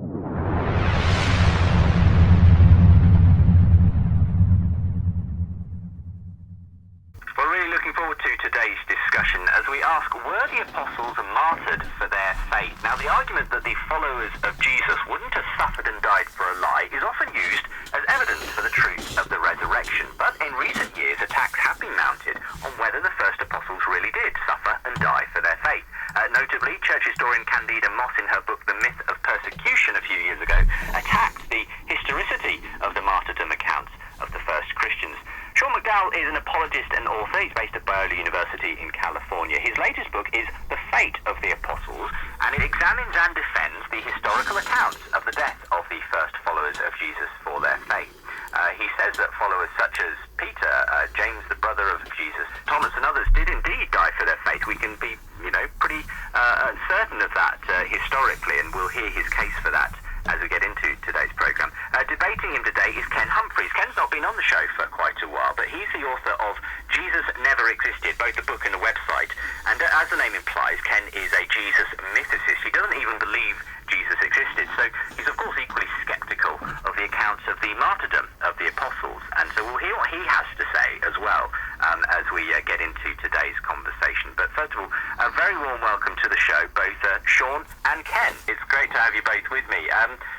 We're really looking forward to today's discussion as we ask, were the apostles martyred for their faith? Now, the argument that the followers of Jesus wouldn't have suffered and died for a lie is often used as evidence for the truth of the resurrection. But in recent years, attacks have been mounted on whether the first apostles really did suffer and die for their faith. Notably, church historian Candida Moss, in her book The Myth of Persecution a few years ago, attacked the historicity of the martyrdom accounts of the first Christians. Sean McDowell is an apologist and author. He's based at Biola University in California. His latest book is The Fate of the Apostles, and it examines and defends the historical accounts of the death of the first followers of Jesus for their faith. He says that followers such as Peter, James, the brother of Jesus, Thomas and others did indeed die for their faith. We can be, pretty certain of that historically, and we'll hear his case for that as we get into today's programme. Debating him today is Ken Humphreys. Ken's not been on the show for quite a while, but he's the author of Jesus Never Existed, both the book and the website. And as the name implies, Ken is a Jesus mythicist. He doesn't even believe Jesus existed. So he's, of course, equally sceptical of the accounts of the martyrdom of the apostles. And so we'll hear what he has to say as well as we get into today's conversation. But first of all, a very warm welcome to the show, both Sean and Ken. It's great to have you both with me.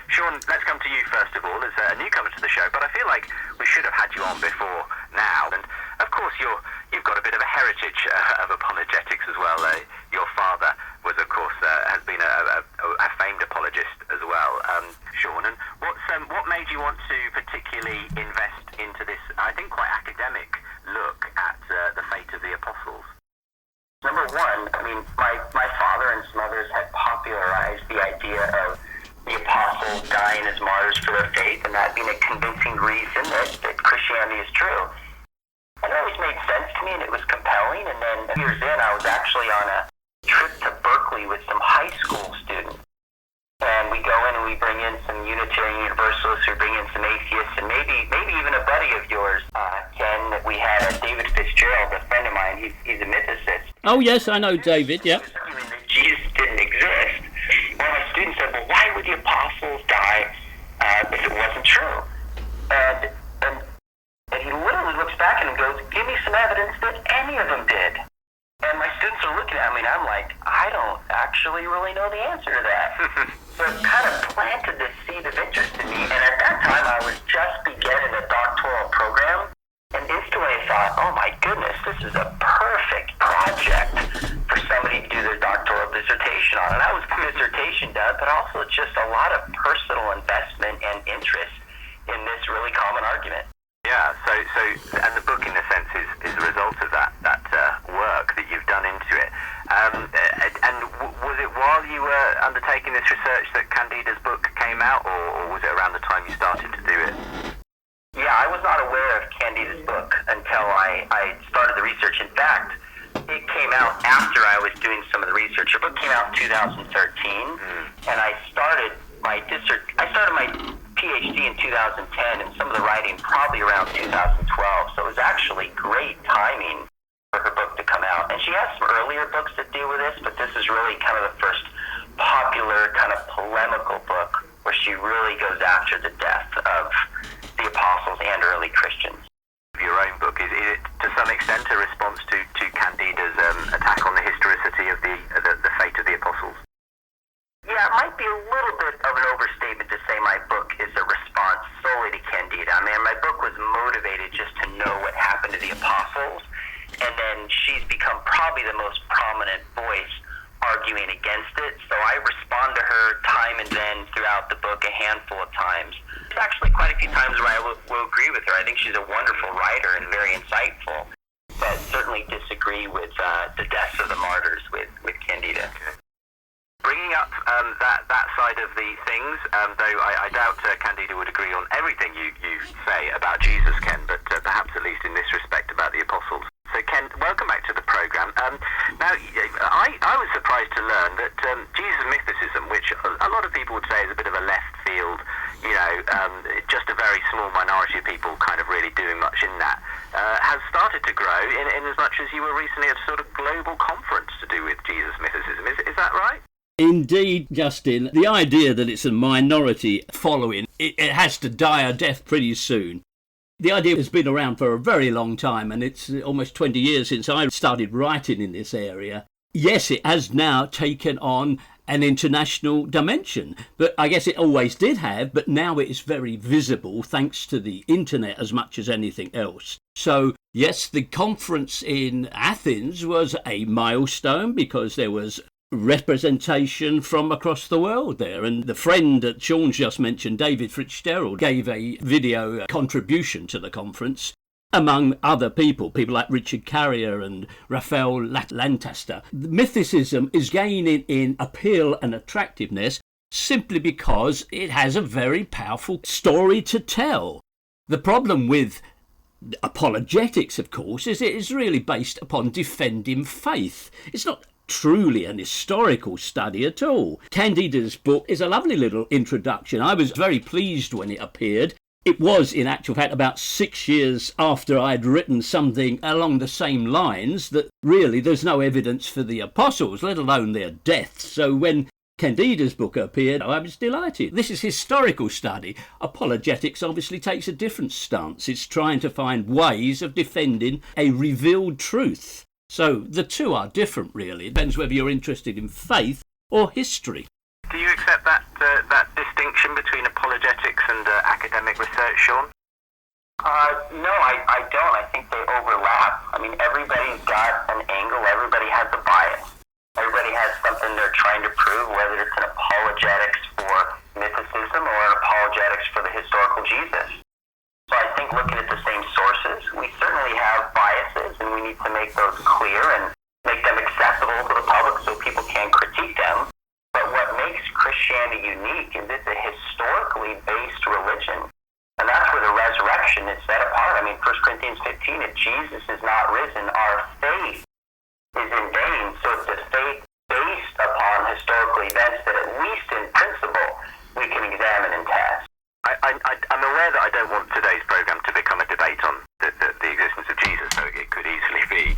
Sean, let's come to you first of all as a newcomer to the show, but I feel like we should have had you on before now. And of course, you've got a bit of a heritage of apologetics as well. Your father was, of course, has been a famed apologist as well, Sean. And what made you want to particularly invest into this, I think, quite academic look at the fate of the apostles? Number one, my father and some others had popularized the idea of the apostles dying as martyrs for their faith, and that being a convincing reason that Christianity is true. And it always made sense to me, and it was compelling. And then years in, I was actually on a trip to Berkeley with some high school students. And we go in and we bring in some Unitarian Universalists, we bring in some atheists, and maybe even a buddy of yours, Ken. We had David Fitzgerald, a friend of mine. He's a mythicist. Oh yes, I know David. Yeah. Arguing that Jesus didn't exist. One of my students said, "Well, why would the apostles die if it wasn't true?" And he literally looks back at him and goes, "Give me some evidence that any of them did." And my students are looking at me, and I'm like, I don't actually really know the answer to that. So it kind of planted this seed of interest in me. And at that time, I was just beginning a doctoral program. And instantly I thought, oh my goodness, this is a perfect project for somebody to do their doctoral dissertation on. And that was dissertation done, but also just a lot of personal investment and interest in this really common argument. Yeah, so and the book in a sense is the result of that work that you've done into it. And was it while you were undertaking this research that Candida's book came out, or was it around the time you started to do it? Yeah, I was not aware of Candida's book until I started the research. In fact, it came out after I was doing some of the research. Her book came out in 2013, and I started my PhD in 2010, and some of the writing probably around 2012. So it was actually great timing for her book to come out. And she has some earlier books that deal with this, but this is really kind of the first popular kind of polemical book where she really goes after the death of the apostles and early Christians. Your own book, is it to some extent a response to Candida's attack on the historicity of the fate of the apostles? Yeah, it might be a little bit of an overstatement to say my book is a response solely to Candida. I mean, my book was motivated just to know what happened to the apostles, and then she's become probably the most prominent voice arguing against it. So I respond to her time and then throughout the book a handful of times. There's actually quite a few times where I will agree with her. I think she's a wonderful writer and very insightful, but certainly disagree with the deaths of the martyrs with Candida. Okay. Bringing up that side of the things, though I doubt Candida would agree on everything you say about Jesus, Ken, but perhaps at least in this respect about the apostles. So Ken, welcome back to the programme. Now, I was surprised to learn that Jesus mythicism, which a lot of people would say is a bit of a left field, just a very small minority of people kind of really doing much in that, has started to grow in as much as you were recently at a sort of global conference to do with Jesus mythicism. Is that right? Indeed, see, Justin, the idea that it's a minority following, it has to die a death pretty soon. The idea has been around for a very long time, and it's almost 20 years since I started writing in this area. Yes, it has now taken on an international dimension, but I guess it always did have, but now it is very visible thanks to the internet as much as anything else. So yes, the conference in Athens was a milestone because there was representation from across the world there, and the friend that Sean just mentioned, David Fitzgerald, gave a video contribution to the conference. Among other people like Richard Carrier and Raphael Lancaster. The mythicism is gaining in appeal and attractiveness simply because it has a very powerful story to tell. The problem with apologetics, of course, is it is really based upon defending faith. It's not truly an historical study at all. Candida's book is a lovely little introduction. I was very pleased when it appeared. It was, in actual fact, about 6 years after I'd written something along the same lines that really there's no evidence for the apostles, let alone their deaths. So when Candida's book appeared, I was delighted. This is historical study. Apologetics obviously takes a different stance. It's trying to find ways of defending a revealed truth. So the two are different, really. It depends whether you're interested in faith or history. Do you accept that distinction between apologetics and academic research, Sean? No, I don't. I think they overlap. I mean, everybody's got an angle. Everybody has a bias. Everybody has something they're trying to prove, whether it's an apologetics for mythicism or an apologetics for the historical Jesus. So I think looking at the same sources, we certainly have biases, and we need to make those clear and make them accessible to the public so people can critique them. But what makes Christianity unique is it's a historically based religion. And that's where the resurrection is set apart. I mean, 1 Corinthians 15, if Jesus is not risen, our faith is in vain. So it's a faith based upon historical events that at least in principle we can examine and test. I'm aware that I don't want today's program to become a debate on the existence of Jesus, so it could easily be.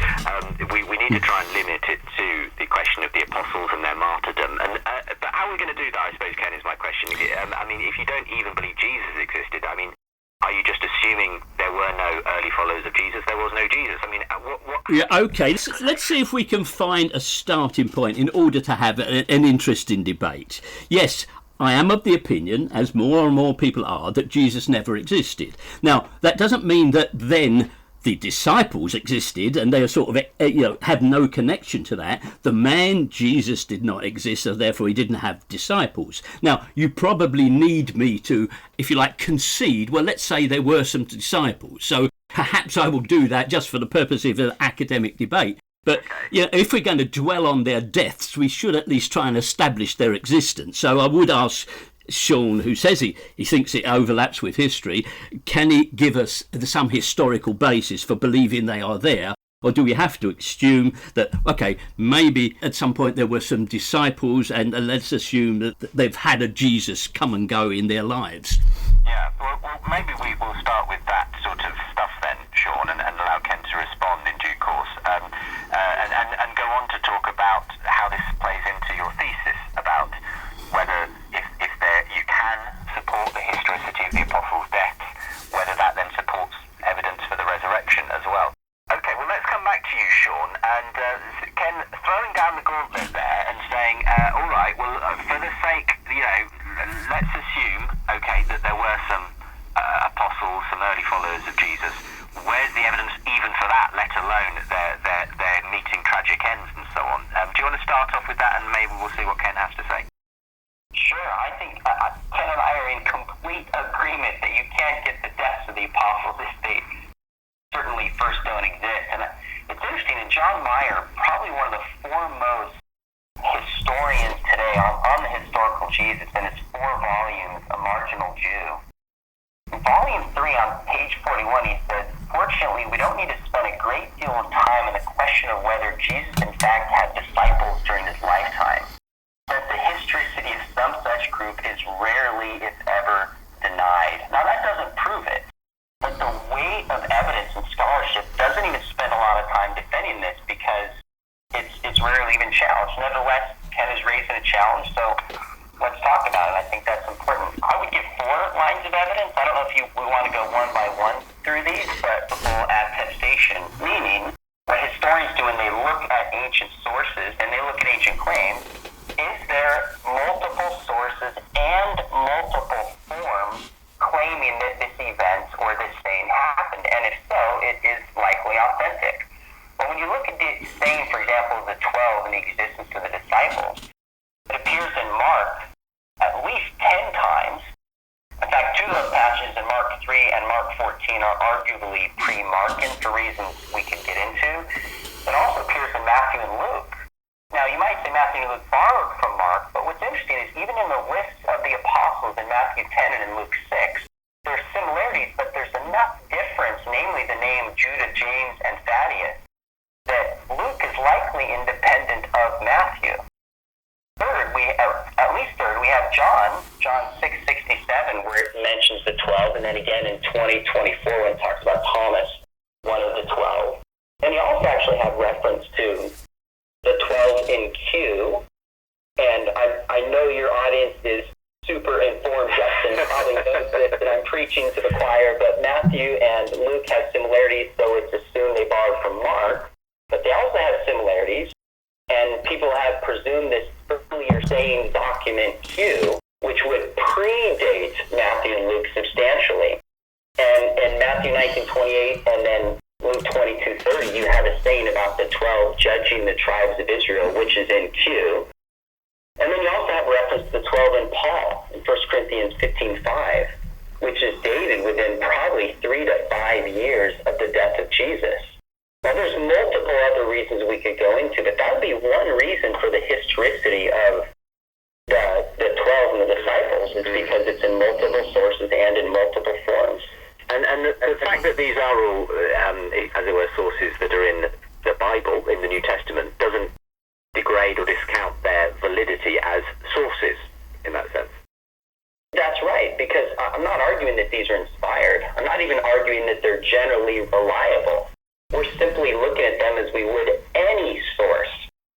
We need to try and limit it to the question of the apostles and their martyrdom. But how are we going to do that, I suppose, Ken, is my question. I mean, if you don't even believe Jesus existed, I mean, are you just assuming there were no early followers of Jesus? There was no Jesus. I mean, what... Yeah, okay. Let's see if we can find a starting point in order to have an interesting debate. Yes, I am of the opinion, as more and more people are, that Jesus never existed. Now, that doesn't mean that then the disciples existed and they are sort of, have no connection to that. The man Jesus did not exist, so therefore he didn't have disciples. Now, you probably need me to, if you like, concede, well, let's say there were some disciples. So perhaps I will do that just for the purpose of an academic debate. But if we're going to dwell on their deaths, we should at least try and establish their existence. So I would ask Sean, who says he thinks it overlaps with history, can he give us some historical basis for believing they are there? Or do we have to assume that, okay, maybe at some point there were some disciples and let's assume that they've had a Jesus come and go in their lives? Yeah, well maybe we will start with that sort of stuff then, Sean, and allow Ken to respond in due course, and go on to talk about how this plays into your thesis about whether if there you can support the historicity of the apostles' deaths, whether that then supports evidence for the resurrection as well. Okay, well let's come back to you, Sean, and Ken, throwing down the gauntlet there and saying, all right, well for the sake, let's assume, okay, that there were some apostles, some early followers of Jesus. Where's the evidence even for that, let alone their meeting tragic ends and so on? Do you want to start off with that, and maybe we'll see what Ken has to say? Sure, I think Ken and I are in complete agreement that you can't get the deaths of the apostles if they certainly first don't exist. And it's interesting, and John Martyr, probably one of the foremost historians today on the historical Jesus, in his 4 volumes, A Marginal Jew. In volume 3 on page 41, he says, fortunately, we don't need to spend a great deal of time on the question of whether Jesus in fact had disciples during his lifetime. That the historicity of some such group is rarely, if ever, denied. Now that doesn't prove it, but the weight of evidence and scholarship doesn't even spend a lot of time defending this because it's rarely even challenged. Nevertheless, Ken is raising a challenge, so Mark at least 10 times. In fact, two of those passages in Mark 3 and Mark 14 are arguably pre-Markan for reasons we could get into. It also appears in Matthew and Luke. Now, you might say Matthew and Luke borrowed from Mark, but what's interesting is even in the list of the apostles in Matthew 10 and in Luke 6, there's similarities, but there's enough difference, namely the name Judah, James, and Thaddeus, that Luke is likely independent of Matthew. Third, we have John 6:67, where it mentions the 12, and then again in 20:24 when it talks about Thomas, one of the 12. And you also actually have reference to the 12 in Q, and I know your audience is super informed, Justin, probably knows this, that I'm preaching to the choir, but Matthew and Luke have similarities, so it's assumed they borrowed from Mark, but they also have similarities, and people have presumed this earlier saying document Q, which would predate Matthew and Luke substantially. And in Matthew 19:28 and then Luke 22:30, you have a saying about the 12 judging the tribes of Israel, which is in Q. And then you also have reference to the 12 in Paul in 1 Corinthians 15:5, which is dated within probably 3 to 5 years of the death of Jesus. Now, there's multiple other reasons we could go into, but that would be one reason for the historicity of the 12 and the disciples, is because it's in multiple sources and in multiple forms. And the fact that these are all, as it were, sources that are in the Bible, in the New Testament, doesn't degrade or discount their validity as sources in that sense. That's right, because I'm not arguing that these are inspired. I'm not even arguing that they're generally reliable. We're simply looking at them as we would any source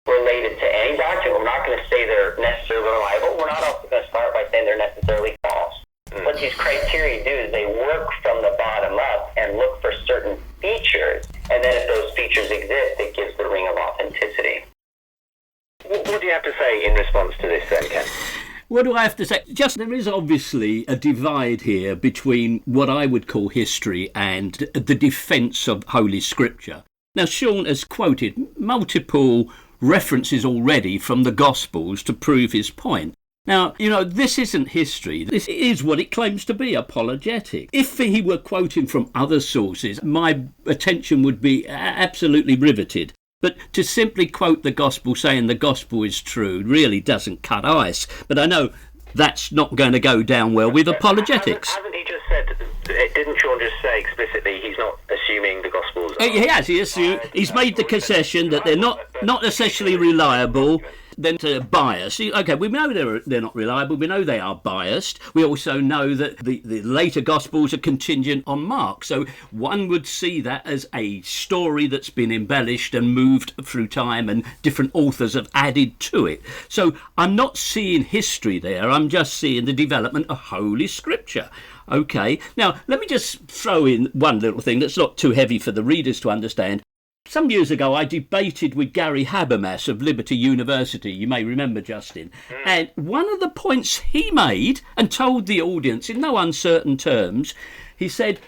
related to any doctrine. We're not going to say they're necessarily reliable. We're not also going to start by saying they're necessarily false. What these criteria do is they work from the bottom up and look for certain features, and then if those features exist, it gives the ring of authenticity. What do you have to say in response to this then, Ken? What do I have to say? Just there is obviously a divide here between what I would call history and the defence of Holy Scripture. Now, Sean has quoted multiple references already from the Gospels to prove his point. Now, this isn't history. This is what it claims to be, apologetic. If he were quoting from other sources, my attention would be absolutely riveted. But to simply quote the Gospel saying the Gospel is true really doesn't cut ice. But I know that's not going to go down well with apologetics. Hasn't he just said, didn't Sean just say explicitly he's not assuming the Gospels are... He has. He's made the concession that they're not essentially reliable. Then to bias. Okay, we know they're not reliable. We know they are biased. We also know that the later Gospels are contingent on Mark. So one would see that as a story that's been embellished and moved through time, and different authors have added to it. So I'm not seeing history there. I'm just seeing the development of Holy Scripture. Okay, now let me just throw in one little thing that's not too heavy for the readers to understand. Some years ago, I debated with Gary Habermas of Liberty University. You may remember, Justin. And one of the points he made and told the audience in no uncertain terms, he said,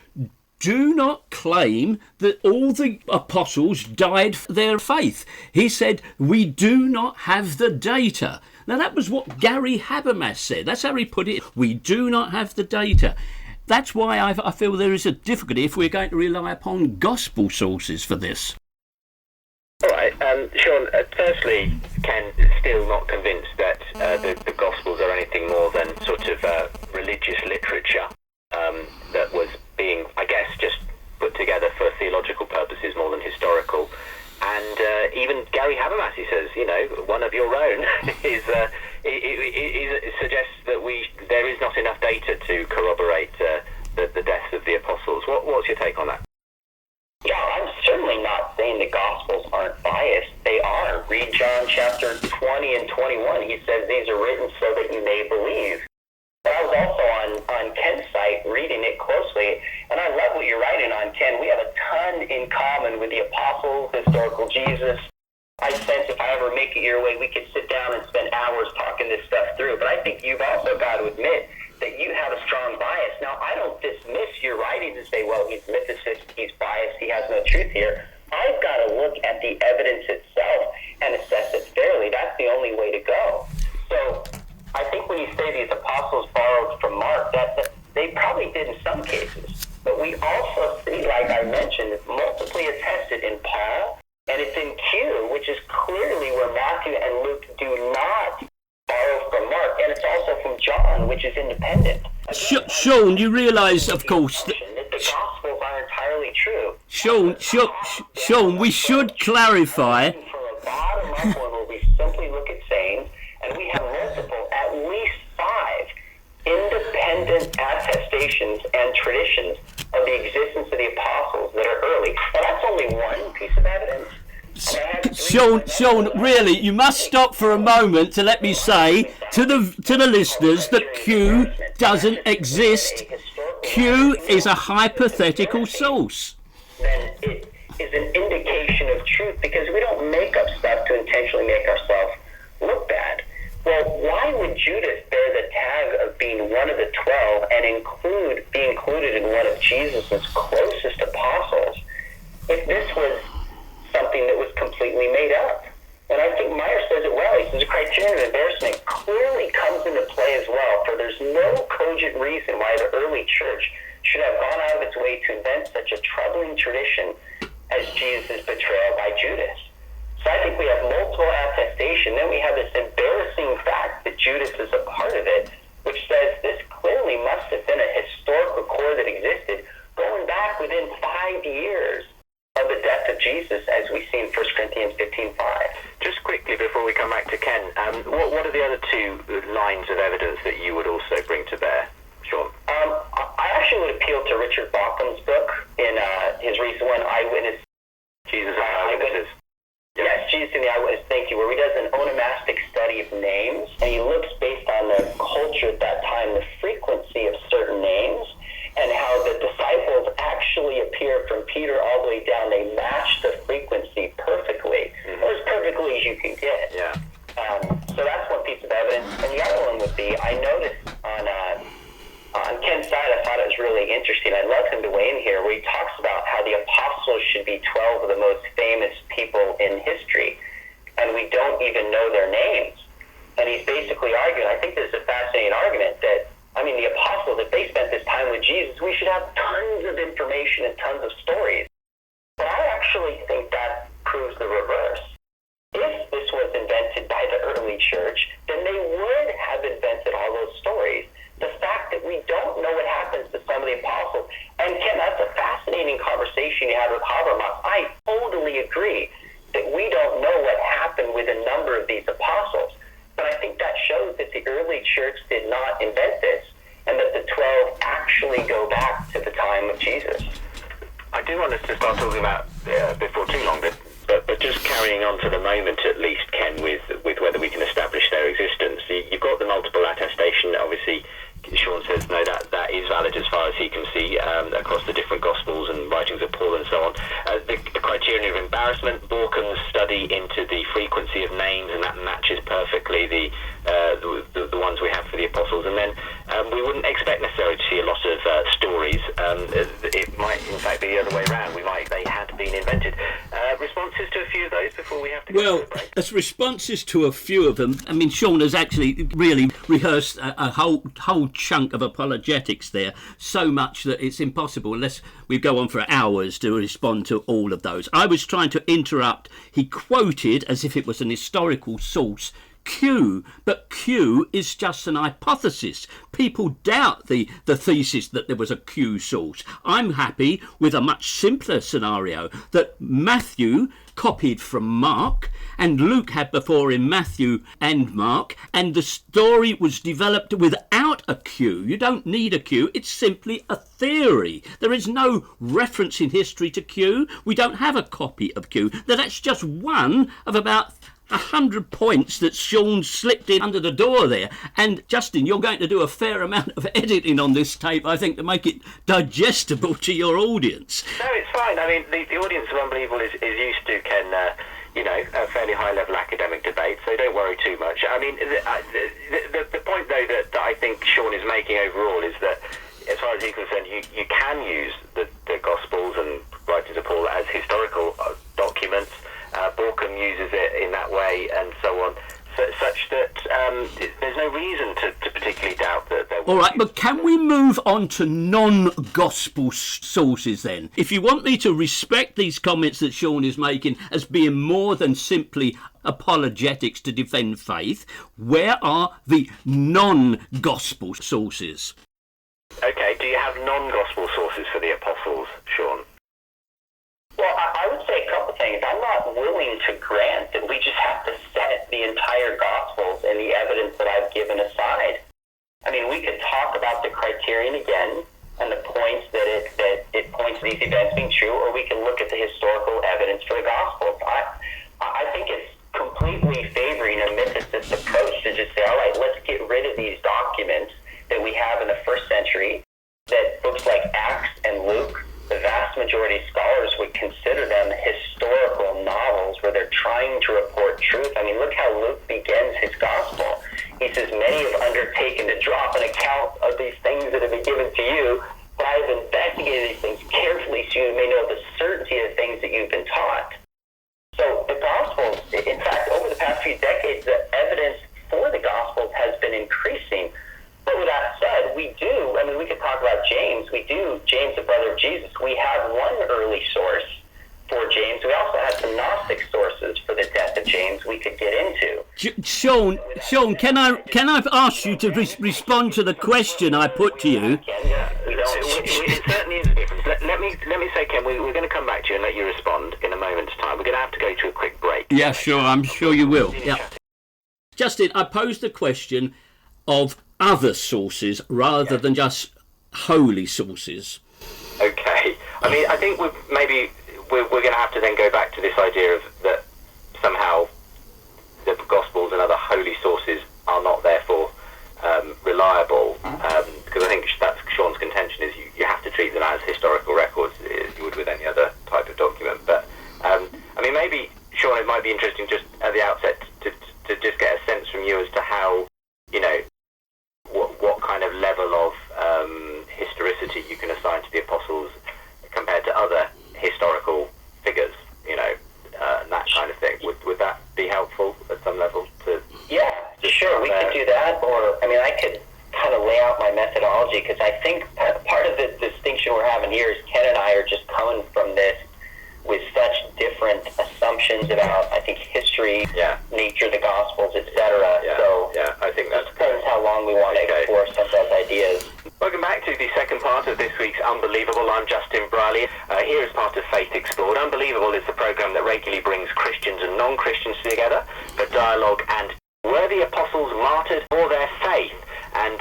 do not claim that all the apostles died for their faith. He said, we do not have the data. Now, that was what Gary Habermas said. That's how he put it. We do not have the data. That's why I feel there is a difficulty if we're going to rely upon gospel sources for this. All right, Sean, firstly, Ken is still not convinced that the Gospels are anything more than sort of religious literature that was being, I guess, just put together for theological purposes more than historical. And even Gary Habermas, he says, one of your own, he suggests that there is not enough data to corroborate the deaths of the apostles. What's your take on that? Yeah, I'm certainly not saying the Gospels aren't biased. They are. Read John chapter 20 and 21. He says these are written so that you may believe. But I was also on Ken's site reading it closely, and I love what you're writing on, Ken. We have a ton in common with the apostles, historical Jesus. I sense if I ever make it your way, we could sit down and spend hours talking this stuff through. But I think you've also got to admit that you have a strong bias. Now, I don't dismiss your writings and say, well, he's mythicist, he's biased, he has no truth here. I've got to look at the evidence itself and assess it fairly. That's the only way to go. So when you say these apostles borrowed from Mark, that they probably did in some cases. But we also see, like I mentioned, multiply attested in Paul, and it's in Q, which is clearly where Matthew and Luke do not borrow from Mark, and it's also from John, which is independent. Sean, you realise, of course, that the Gospels are entirely true. Sean, we should clarify. From a bottom-up one where we simply look at sayings, and we have multiple, at least 5 independent attestations and traditions of the existence of the apostles that are early. Now, that's only one piece of evidence. Sean, really, you must stop for a moment to let me say to the listeners that Q doesn't exist. Q is a hypothetical source. Then it is an indication of truth, because we don't make up stuff to intentionally make ourselves look bad. Well, why would Judas bear the tag of being one of the 12 and be included in one of Jesus' closest apostles if this was something that was completely made up? And I think Meyer says it well. He says the criterion of embarrassment clearly comes into play as well, for there's no cogent reason why the early church should have gone out of its way to invent such a troubling tradition as Jesus' betrayal by Judas. So I think we have multiple attestation. Then we have this embarrassing fact that Judas is a part of it, which says this clearly must have been a historical core that existed going back within 5 years of the death of Jesus, as we see in 1 Corinthians 15:5. Just quickly before we come back to Ken, what are the other 2 lines of evidence that you would also bring to bear, Sean? I actually would appeal to Richard Baucham's book in his recent one, Eyewitness. Jesus and Eyewitnesses. Yes, Jesus and the Eyewitness, thank you, where he does an onomastic study of names, and he looks based on the culture at that time, the frequency of certain names, and how the disciples actually appear from Peter all the way down. They match the frequency perfectly, or as perfectly as you can get. Yeah. So that's one piece of evidence. And the other one would be, I noticed on Ken's side, I thought it was really interesting. I'd love him to weigh in here, where he talks about how the apostles should be 12 of the most famous people in history, and we don't even know their names. And he's basically arguing, I think this is a fascinating argument, that, the apostles, if they spent this time with Jesus, we should have tons of information and tons of stories. But I actually think that proves the reverse. If this was invented by the early church, then they would have invented all those stories. The fact that we don't know what happens to some of the apostles, and Ken, that's a fascinating conversation you had with Habermas. I totally agree that we don't know what happened with a number of these apostles. But I think that shows that the early church did not invent this, and that the 12 actually go back to the time of Jesus. I do want us to start talking about, before too long, but just carrying on for the moment at least, Ken, with whether we can establish their existence. You've got the multiple attestation. Obviously, Sean says no, that is valid as far as he can see across the different Gospels and writings of Paul and so on. The criterion of embarrassment, Baucham's study into the frequency of names, and that matches perfectly the ones we have for the apostles. And then we wouldn't expect necessarily to see a lot of stories. It might, in fact, be the other way around. They had been invented. Responses to a few of those before we have to go to the break? As responses to a few of them, Sean has actually really rehearsed a whole chunk of apologetics there, so much that it's impossible unless we go on for hours to respond to all of those. I was trying to interrupt. He quoted, as if it was an historical source, Q, but Q is just an hypothesis. People doubt the thesis that there was a Q source. I'm happy with a much simpler scenario that Matthew copied from Mark, and Luke had before in Matthew and Mark, and the story was developed without a Q. You don't need a Q, it's simply a theory. There is no reference in history to Q. We don't have a copy of Q. Now, that's just one of about 100 points that Sean slipped in under the door there. And Justin, you're going to do a fair amount of editing on this tape, I think, to make it digestible to your audience. No, it's fine. The audience of Unbelievable is used to, Ken, a fairly high-level academic debate, so don't worry too much. The point, though, that I think Sean is making overall is that, as far as he's concerned, you can use the Gospels and writings of Paul as historical documents. Baucham uses it in that way, and so on, such that there's no reason to All right, but can we move on to non-gospel sources then? If you want me to respect these comments that Sean is making as being more than simply apologetics to defend faith, where are the non-gospel sources? Okay, do you have non-gospel sources for the apostles, Sean? Well, I would say a couple things. I'm not willing to grant that we just have to set the entire Gospels and the evidence that I've given aside. I mean, we could talk about the criterion again and the points that it points to these events being true, or we can look at the historical evidence for the Gospels. I think it's completely favoring a mythicist approach to just say, all right, let's get rid of these documents that we have in the first century, that books like Acts and Luke, the vast majority of scholars would consider them historical novels where they're trying to report truth. I mean, look how Luke begins his gospel. He says, many have undertaken to drop an account of these things that have been given to you, but I have investigated these things carefully so you may know the certainty of the things that you've been taught. So the Gospels, in fact, over the past few decades, the evidence for the Gospels has been increasing. But with that said, we could talk about James. James, the brother of Jesus. We have one early source for James. We also have some Gnostic sources for the death of James we could get into. Sean, can I ask you to respond to the question I put to you? It certainly is a difference. Let me say, Ken, we're going to come back to you and let you respond in a moment's time. We're going to have to go to a quick break. Yeah, sure. I'm sure you will. Yeah. Justin, I posed the question of other sources rather than just holy sources. Okay. I mean, I think we're going to have to then go back to this idea of that somehow the Gospels and other holy sources are not therefore reliable, because I think that's Sean's contention is you have to treat them as historical records as you would with any other type of document. But I mean, maybe Sean, it might be interesting just at the outset to just get a sense from you as to how, you know, what kind of level of historicity you can assign to the apostles compared to other historical figures, you know, and that kind of thing. Would that be helpful at some level? Yeah, sure, we could do that. Or, I mean, I could kind of lay out my methodology, because I think part of the distinction we're having here is Ken and I are just coming from this with such different assumptions about, I think, history, nature of the Gospels, etc. I think that depends how long we want to explore some of those ideas. Welcome back to the second part of this week's Unbelievable. I'm Justin Brierley. Here is part of Faith Explored. Unbelievable is the program that regularly brings Christians and non-Christians together for dialogue and were the apostles martyred for their faith? And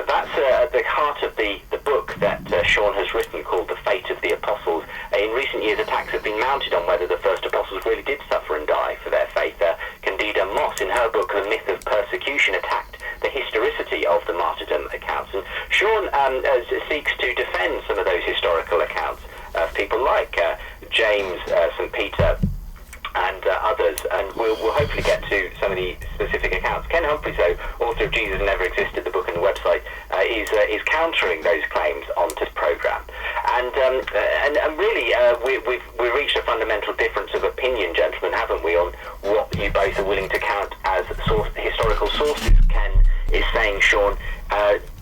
that's at the heart of the book that Sean has written called The Fate of the Apostles. In recent years, attacks have been mounted on whether the first apostles really did suffer and die for their faith. Candida Moss, in her book The Myth of Persecution, attacked the historicity of the martyrdom accounts. And Sean seeks to defend some of those historical accounts of people like James, St. Peter, and others, and we'll hopefully get to some of the specific accounts. Ken Humphreys, though, author of Jesus Never Existed, the book and the website, is countering those claims onto this programme. And really, we've reached a fundamental difference of opinion, gentlemen, haven't we, on what you both are willing to count as historical sources. Ken is saying, Sean,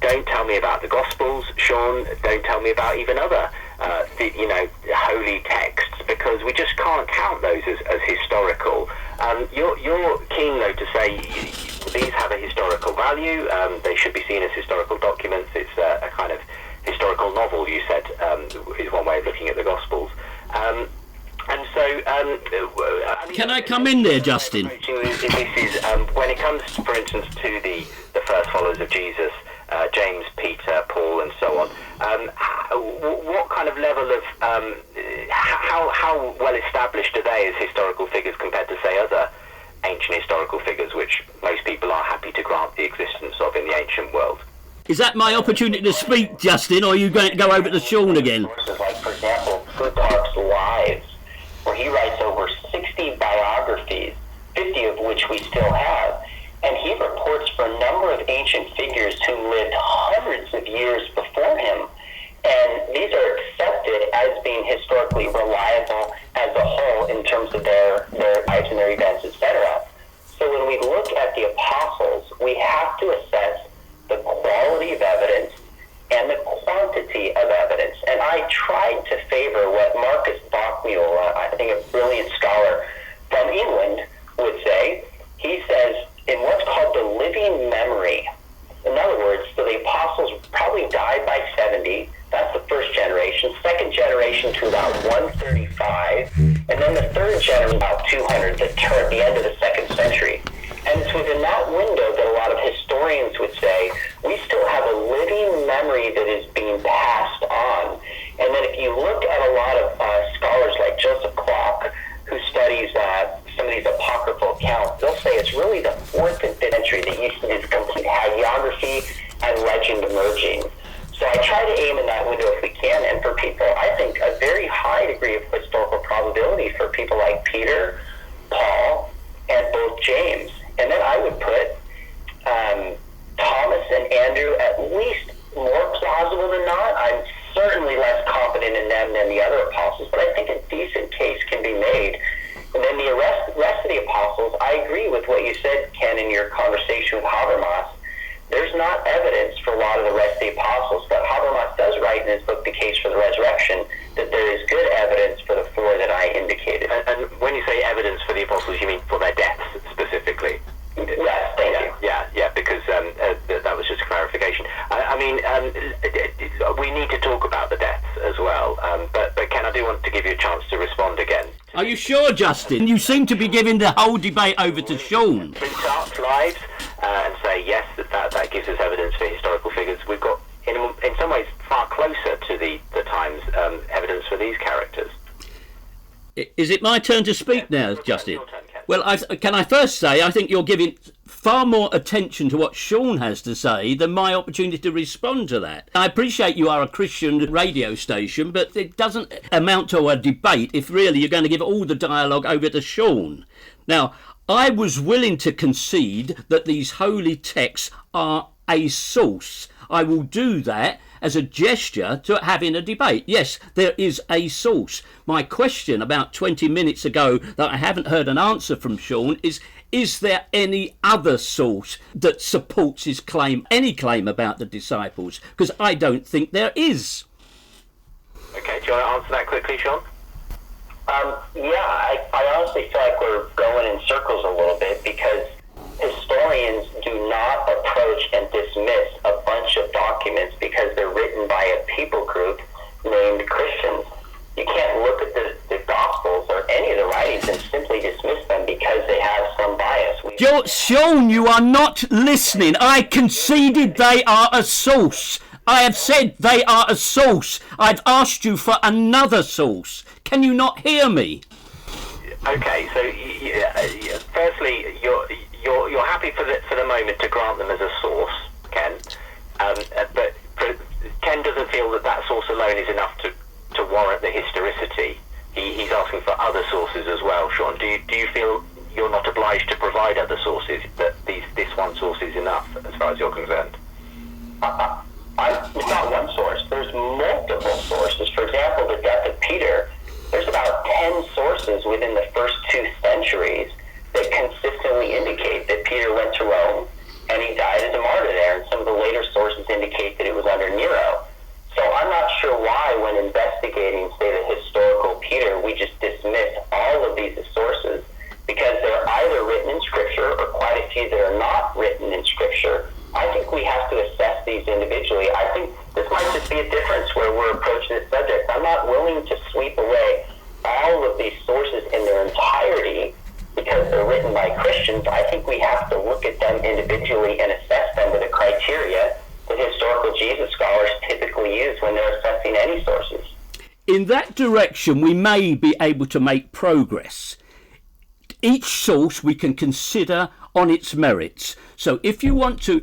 don't tell me about the Gospels. Sean, don't tell me about even other holy texts, because we just can't count those as historical. You're keen, though, to say these have a historical value. They should be seen as historical documents. It's a kind of historical novel, you said, is one way of looking at the Gospels. And so, can I come in there, Justin? This is when it comes, for instance, to the first followers of Jesus, James, Peter, Paul, and so on. What kind of level of how well established are they as historical figures compared to, say, other ancient historical figures, which most people are happy to grant the existence of in the ancient world? Is that my opportunity to speak, Justin, or are you going to go over to Sean again? Like, for example, Plutarch's Lives, where he writes over 60 biographies, 50 of which we still have. And he reports for a number of ancient figures who lived hundreds of years before him. And these are accepted as being historically reliable as a whole in terms of their lives and their events, etc. So when we look at the apostles, we have to assess the quality of evidence by 70. That's the first generation. Second generation to about 135. And then the third generation about 200, the end of the second century. And it's within that window that a lot of historians would say, we still have a living memory that is being passed on. And then if you look at a lot of scholars like Joseph Clark, who studies some of these apocryphal accounts, they'll say it's really the 4th and 5th century that you see this complete hagiography and legend emerging. So I try to aim in that window if we can, and for people, I think a very high degree of historical probability for people like Peter, Paul, and both James. And then I would put Thomas and Andrew at least more plausible than not. I'm certainly less confident in them than the other apostles, but I think a decent case can be made. And then the rest of the apostles, I agree with what you said, Ken, in your conversation with Habermas. There's not evidence for a lot of the rest of the apostles, but Habermas does write in his book, The Case for the Resurrection, that there is good evidence for the 4 that I indicated. And when you say evidence for the apostles, you mean for their deaths specifically? Yes, thank you. Yeah, because that was just a clarification. I mean, we need to talk about the deaths as well, but Ken, I do want to give you a chance to respond again. Are you sure, Justin? You seem to be giving the whole debate over to Sean. Plutarch's lives and say, yes, that gives us evidence for historical figures. We've got, in some ways, far closer to the times, evidence for these characters. Is it my turn to speak now, Justin? Well, can I first say, I think you're giving far more attention to what Sean has to say than my opportunity to respond to that. I appreciate you are a Christian radio station, but it doesn't amount to a debate if really you're going to give all the dialogue over to Sean. Now, I was willing to concede that these holy texts are a source. I will do that as a gesture to having a debate. Yes, there is a source. My question about 20 minutes ago that I haven't heard an answer from Sean is there any other source that supports his claim, any claim about the disciples? Because I don't think there is. Okay, do you want to answer that quickly, Sean? I honestly feel like we're going in circles a little bit because historians do not approach and dismiss a bunch of documents because they're written by a people group named Christians. You can't look at the Gospels or any of the writings and simply dismiss them because they have some bias. Sean, you are not listening. I conceded they are a source. I have said they are a source. I've asked you for another source. Can you not hear me? Okay, so firstly, you're happy for the moment to grant them as a source, Ken, but Ken doesn't feel that source alone is enough to warrant the historicity. He's asking for other sources as well, Sean. Do you feel you're not obliged to provide other sources, that this one source is enough as far as you're concerned? It's not one source. There's multiple sources. For example, the death of Peter, there's about 10 sources within the first 2 centuries that consistently indicate that Peter went to Rome and he died as a martyr there, and some of the later sources indicate that it was under Nero. So I'm not sure why, when investigating, say, the historical Peter, we just dismiss all of these as sources, because they're either written in Scripture or quite a few that are not written in Scripture. I think we have to assess these individually. I think this might just be a difference where we're approaching this subject. I'm not willing to sweep away all of these sources in their entirety because they're written by Christians. I think we have to look at them individually and assess them with the criteria that historical Jesus scholars typically use when they're assessing any sources. In that direction, we may be able to make progress. Each source we can consider on its merits. So if you want to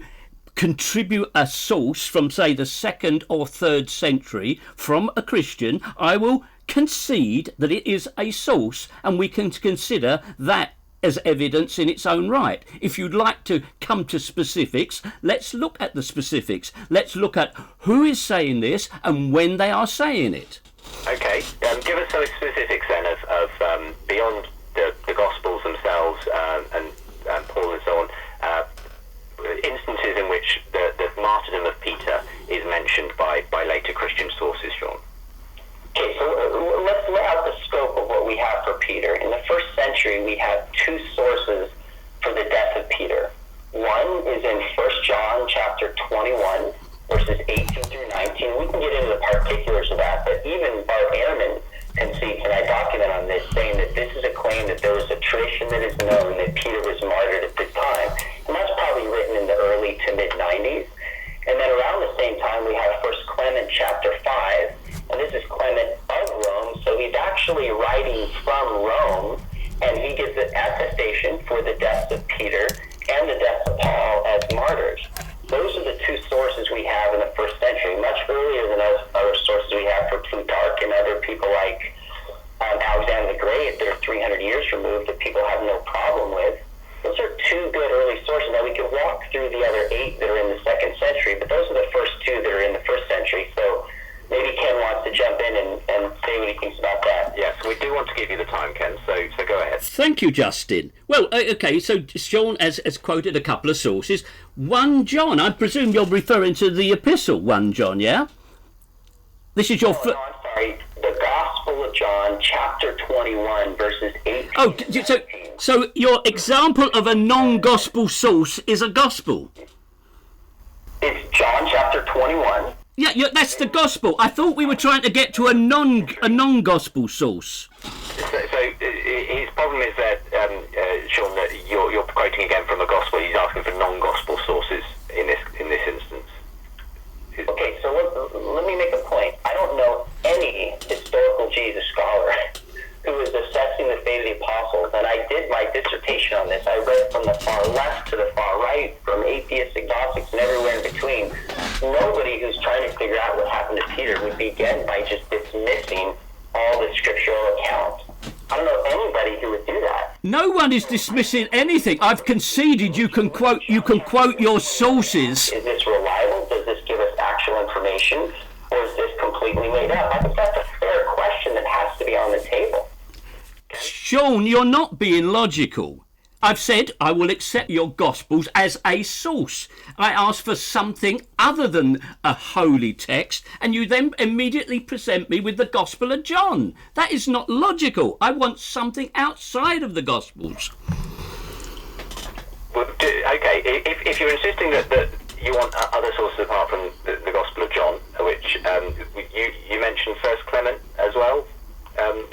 contribute a source from, say, the 2nd or 3rd century from a Christian, I will concede that it is a source, and we can consider that as evidence in its own right. If you'd like to come to specifics, let's look at the specifics. Let's look at who is saying this and when they are saying it. Okay, give us some specifics then of beyond the Gospels themselves and Paul and so on, instances in which the martyrdom of Peter is mentioned by later Christian sources, Sean. Okay, so let's lay out the scope of what we have for Peter. In the 1st century, we have 2 sources for the death of Peter. One is in 1 John chapter 21, verses 18 through 19, particulars of that, but even Bart Ehrman concedes, and I document on this, saying that this is a claim that there was a tradition that is known that Peter was martyred at this time. And that's probably written in the early to mid-90s. And then around the same time, we have 1 Clement chapter 5, and this is Clement of Rome, so he's actually writing from Rome, and he gives an attestation for the deaths of Peter and the deaths of Paul as martyrs. Those are the two sources we have in the first century, much earlier than those other sources we have for Plutarch and other people like Alexander the Great that are 300 years removed that people have no problem with. Those are two good early sources. Now, we can walk through the other 8 that are in the 2nd century, but those are the first 2 that are in the 1st century. So maybe Ken wants to jump in and say what he thinks about that. Yes, we do want to give you the time, Ken, so go ahead. Thank you, Justin. Well, okay, so Sean has quoted a couple of sources. 1 John, I presume you're referring to the epistle 1 John, yeah? This is your... No, I'm sorry. The Gospel of John, chapter 21, verses 18 Oh, to 19. so your example of a non-gospel source is a gospel? It's John chapter 21. Yeah, that's the gospel. I thought we were trying to get to a non-gospel source. So his problem is that, Sean, that you're quoting again from a gospel. He's asking for non-gospel sources in this instance. Okay, so let me make a point. I don't know any historical Jesus scholar who is assessing the fate of the apostles, and I did my dissertation on this. I read from the far left to the far right, from atheists, agnostics, and everywhere in between. Nobody who's trying to figure out what happened to Peter would begin by just dismissing all the scriptural accounts. I don't know anybody who would do that. No one is dismissing anything. I've conceded you can quote your sources. Is this reliable? Does this give us actual information? Or is this completely made up? I think that's a fair question that has to be on the table. Sean, you're not being logical. I've said I will accept your Gospels as a source. I ask for something other than a holy text, and you then immediately present me with the Gospel of John. That is not logical. I want something outside of the Gospels. Well, okay, if you're insisting that you want other sources apart from the Gospel of John, which you mentioned 1 Clement as well,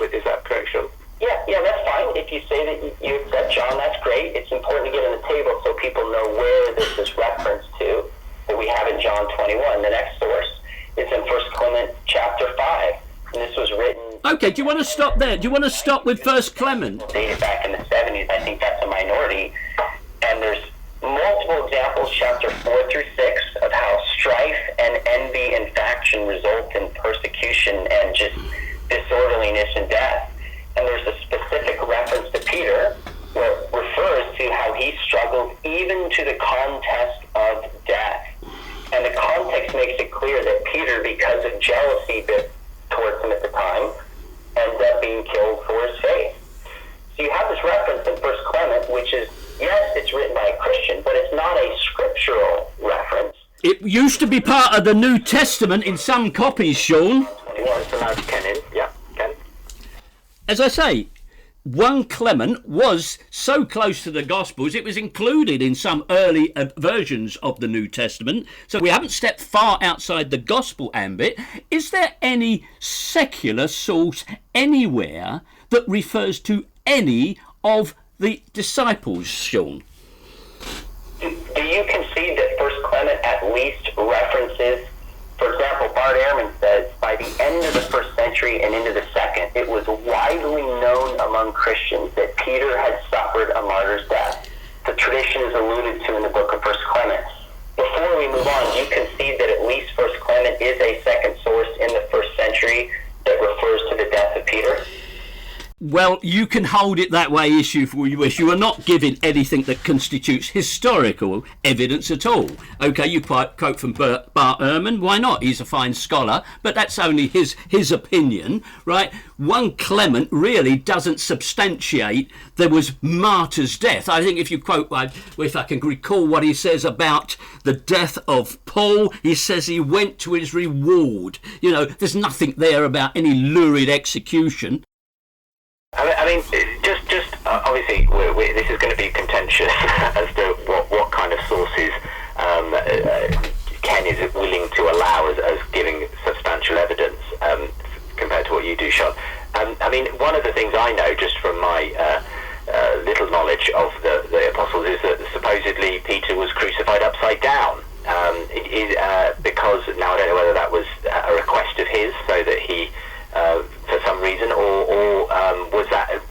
is that correct, Sean? Yeah, that's fine. If you say that you accept John, that's great. It's important to get on the table so people know where this is referenced to, that we have in John 21. The next source is in 1 Clement chapter 5. And this was written... Okay, do you want to stop there? Do you want to stop with 1 Clement? Dated back in the 70s. I think that's a minority. And there's multiple examples, chapter 4 through 6, of how strife and envy and faction result in persecution and just disorderliness and death. And there's a specific reference to Peter where it refers to how he struggled even to the contest of death. And the context makes it clear that Peter, because of jealousy towards him at the time, ends up being killed for his faith. So you have this reference in 1 Clement, which is, yes, it's written by a Christian, but it's not a scriptural reference. It used to be part of the New Testament in some copies, Sean. So now Ken in. Yeah, Ken. As I say, 1 Clement was so close to the Gospels, it was included in some early versions of the New Testament. So we haven't stepped far outside the Gospel ambit. Is there any secular source anywhere that refers to any of the disciples, Sean? Do you concede that 1 Clement at least references, for example, Bart Ehrman says, by the end of the 1st century and into the 2nd, it was widely known among Christians that Peter had suffered a martyr's death. The tradition is alluded to in the book of 1 Clement. Before we move on, you concede that at least 1 Clement is a second source in the 1st century that refers to the death of Peter? Well, you can hold it that way, issue for you wish. You are not giving anything that constitutes historical evidence at all. Okay, you quote from Bart Ehrman. Why not? He's a fine scholar, but that's only his opinion, right? 1 Clement really doesn't substantiate there was martyr's death. I think if you quote, if I can recall what he says about the death of Paul, he says he went to his reward. You know, there's nothing there about any lurid execution. I mean, just obviously, this is going to be contentious as to what kind of sources Ken is willing to allow as giving substantial evidence. things I know just from my little knowledge of the apostles is that supposedly Peter was crucified upside down. Because now I don't know whether that was a request of his, so that he, for some reason, or was that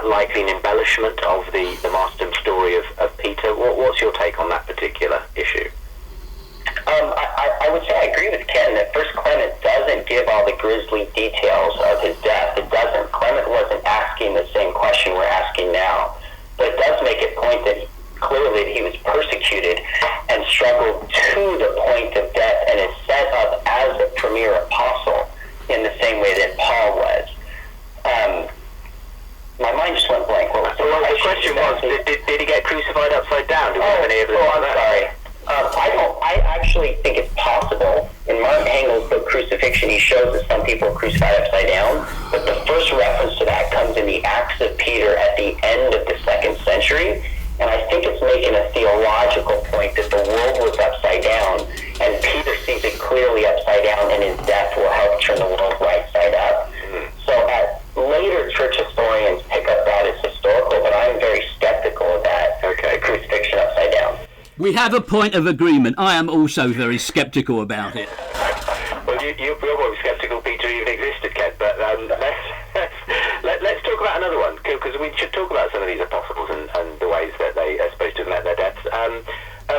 likely an embellishment of the martyrdom story of Peter? What's your take on that particular issue? I would say I agree with Ken that First Clement doesn't give all the grisly details of his death. It doesn't. Clement wasn't asking the same question we're asking now, but it does make it point that clearly he was persecuted and struggled to the point of death and is set up as a premier apostle in the same way that Paul was. My mind just went blank. What was the question was, did he get crucified upside down? Do we have any evidence of that? Sorry. I actually think it's possible. In Martin Engel's book Crucifixion, he shows that some people are crucified upside down, but the first reference to that comes in the Acts of Peter at the end of the 2nd century, and I think it's making a theological point that the world was upside down, and Peter sees it clearly upside down, and his death will help turn the world right side up. So later church historians pick up that as historical, but I'm very skeptical of that. Okay, crucifixion upside down. We have a point of agreement. I am also very sceptical about it. Well, you're probably sceptical Peter even existed, Ken, but let's talk about another one, because we should talk about some of these apostles and the ways that they are supposed to have met their deaths.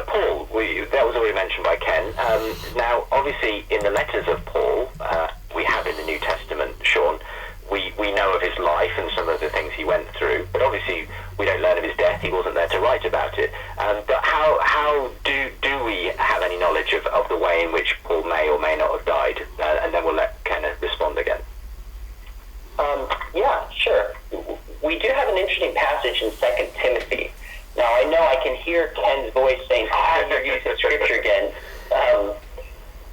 Paul, that was already mentioned by Ken. Now, obviously, in the letters of Paul, we have in the New Testament, Sean, we know of his life and some of the things he went through, but obviously we don't learn of his death. He wasn't there to write about it. But how do we have any knowledge of the way in which Paul may or may not have died? And then we'll let Kenneth respond again. Yeah, sure. We do have an interesting passage in 2 Timothy. Now, I know I can hear Ken's voice saying, you're using scripture again.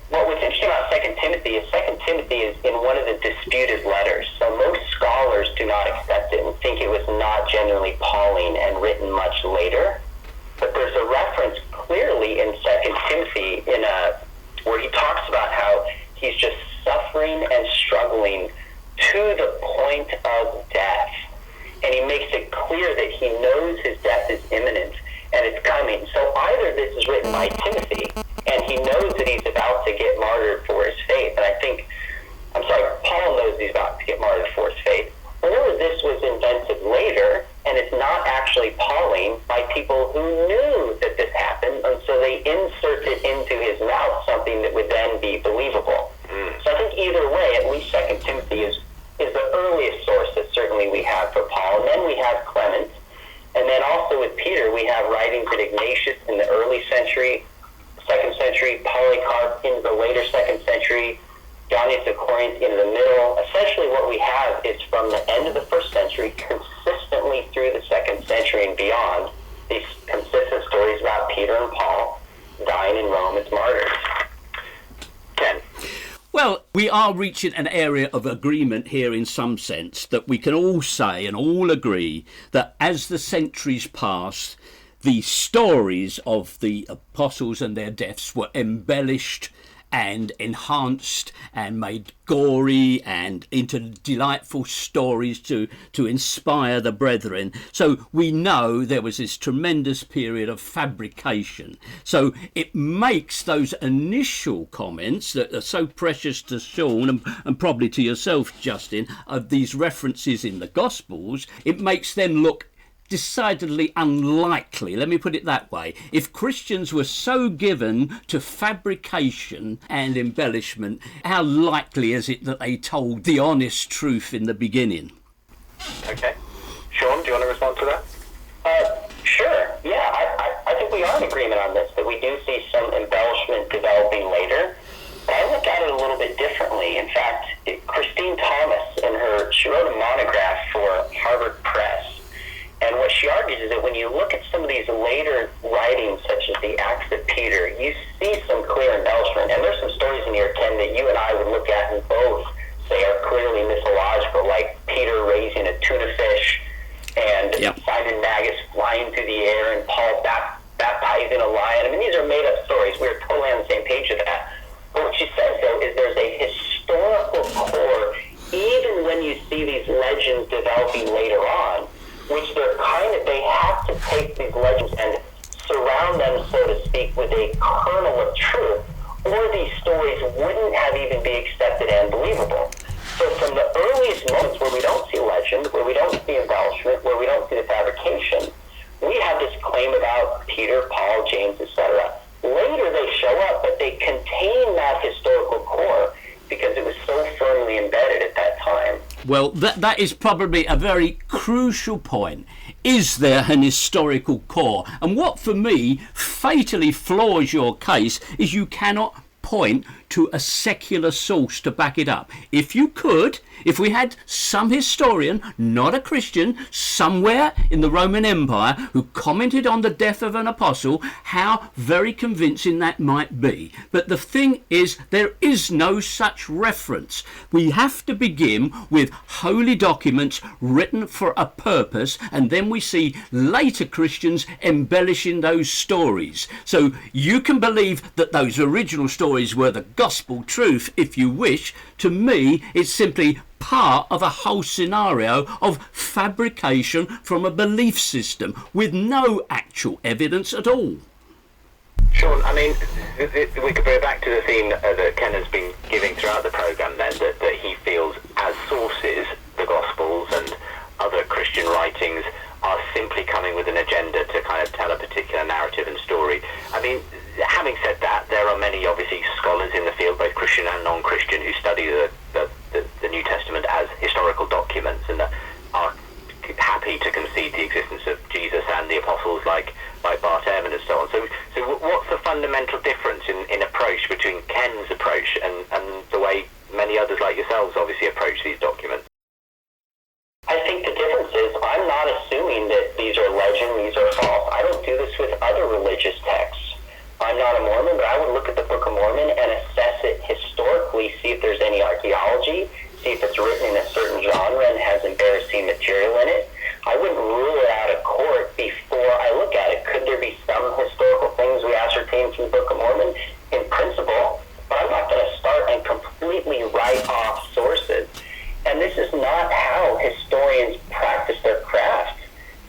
What's interesting about 2 Timothy is 2 Timothy is in one of the disputed letters. So most scholars do not accept it and think it was not genuinely Pauline and written much later. But there's a reference clearly in 2 Timothy where he talks about how he's just suffering and struggling to the point of death. And he makes it clear that he knows his death is imminent and it's coming. So either this is written by Timothy and he knows that he's about to get martyred for his faith, and Paul knows he's about to get martyred for his faith, or this was invented later and it's not actually Pauline by people who knew that this happened, and so they inserted into his mouth something that would then be believable. So I think either way, at least 2 Timothy is the earliest source that certainly we have for Paul, and then we have Clement, and then also with Peter we have writings of Ignatius in the early century, 2nd century, Polycarp in the later 2nd century, Dionysius of Corinth in the middle. Essentially what we have is from the end of the 1st century consistently through the 2nd century and beyond, these consistent stories about Peter and Paul dying in Rome as martyrs. Ken? Well, we are reaching an area of agreement here in some sense, that we can all say and all agree that as the centuries passed, the stories of the apostles and their deaths were embellished and enhanced and made gory and into delightful stories to inspire the brethren. So we know there was this tremendous period of fabrication. So it makes those initial comments that are so precious to Sean and probably to yourself, Justin, of these references in the Gospels, it makes them look decidedly unlikely, let me put it that way. If Christians were so given to fabrication and embellishment, how likely is it that they told the honest truth in the beginning? Okay. Sean, do you want to respond to that? Sure. Yeah, I think we are in agreement on this, that we do see some embellishment developing later. But I look at it a little bit differently. In fact, Christine Thomas, she wrote a monograph for Harvard Press. And what she argues is that when you look at some of these later writings, such as the Acts of Peter, you see some clear embellishment. And there's some stories in here, Ken, that you and I would look at and both say are clearly mythological, like Peter raising a tuna fish and Simon Magus flying through the air and Paul baptizing a lion. I mean, these are made-up stories. We're totally on the same page with that. But what she says, though, is there's a historical core, even when you see these legends developing copy later on, which they have to take these legends and surround them, so to speak, with a kernel of truth, or these stories wouldn't have even be accepted and believable. So from the earliest moments where we don't see legend, where we don't see embellishment, where we don't see the fabrication, we have this claim about Peter, Paul, James, etc. Later they show up, but they contain that historical core because it was so firmly embedded at that time. Well, that is probably a very crucial point. Is there an historical core? And what, for me, fatally flaws your case is you cannot point to a secular source to back it up. If you could, if we had some historian, not a Christian, somewhere in the Roman Empire who commented on the death of an apostle, how very convincing that might be. But the thing is, there is no such reference. We have to begin with holy documents written for a purpose, and then we see later Christians embellishing those stories. So you can believe that those original stories were the gospel truth if you wish. To me, it's simply part of a whole scenario of fabrication from a belief system with no actual evidence at all. Sean, I mean, we could go back to the theme that Ken has been giving throughout the programme then, that he feels as sources, the Gospels and other Christian writings are simply coming with an agenda to kind of tell a particular narrative and story. I mean, having said that, there are many, obviously, scholars in the field, both Christian and non-Christian, who study the New Testament as historical documents and are happy to concede the existence of Jesus and the apostles like Bart Ehrman and so on. So what's the fundamental difference in approach between Ken's approach and the way many others like yourselves obviously approach these documents? I think the difference is I'm not assuming that these are legend, these are false. I don't do this with other religious texts. I'm not a Mormon, but I would look at the Book of Mormon and assess it historically, see if there's any archaeology, see if it's written in a certain genre and has embarrassing material in it. I wouldn't rule it out of court before I look at it. Could there be some historical things we ascertain from the Book of Mormon? In principle, but I'm not going to start and completely write off sources. And this is not how historians practice their craft.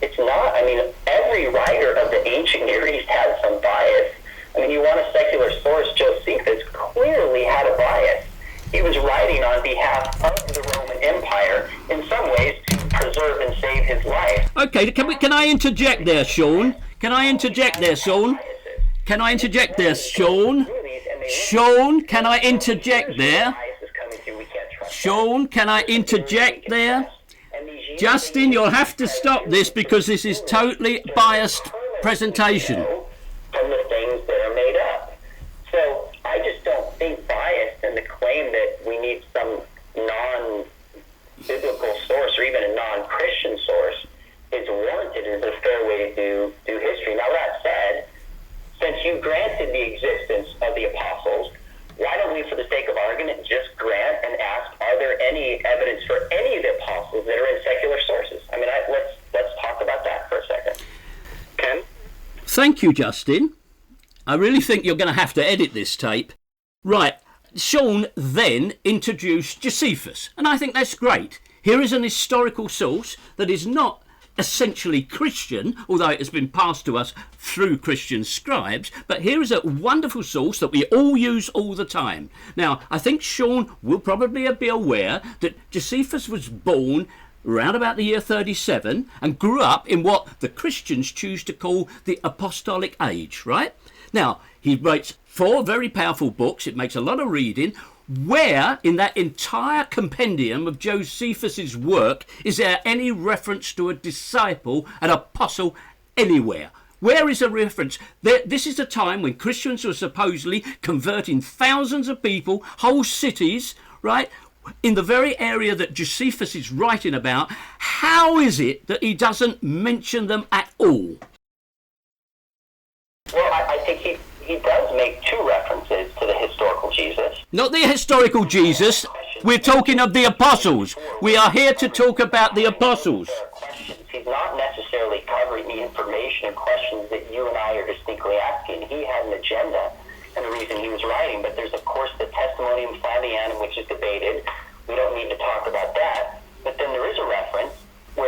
It's not. I mean, every writer of the ancient Near East had some bias. I mean, you want a secular source, Josephus clearly had a bias. He was writing on behalf of the Roman Empire, in some ways, to preserve and save his life. Okay, can I interject there, Sean? Can I interject there, Sean? Can I interject there, Sean? Sean, can I interject there? Sean, can I interject there? Justin, you'll have to stop this because this is totally biased presentation. From the things that are made up. So I just don't think bias and the claim that we need some non-biblical source or even a non-Christian source is warranted as a fair way to do history. Now that said, since you granted the existence of the apostles, why don't we, for the sake of argument, just grant and ask, are there any evidence for any of the apostles that are in secular sources? I mean, let's talk about that for a second. Ken? Thank you, Justin. I really think you're going to have to edit this tape. Right, Sean then introduced Josephus, and I think that's great. Here is an historical source that is not essentially Christian, although it has been passed to us through Christian scribes, but here is a wonderful source that we all use all the time. Now, I think Sean will probably be aware that Josephus was born around about the year 37 and grew up in what the Christians choose to call the apostolic age, right? Now, he writes 4 very powerful books. It makes a lot of reading. Where in that entire compendium of Josephus's work is there any reference to a disciple, an apostle, anywhere? Where is a reference? This is a time when Christians were supposedly converting thousands of people, whole cities, right? In the very area that Josephus is writing about. How is it that he doesn't mention them at all? Well, I think he does make 2 references to the historical Jesus. Not the historical Jesus. We're talking of the apostles. We are here to talk about the apostles. He's not necessarily covering the information and questions that you and I are distinctly asking. He had an agenda and the reason he was writing, but there's, of course, the testimonium Flavianum, which is debated. We don't need to talk about that. But then there is a reference where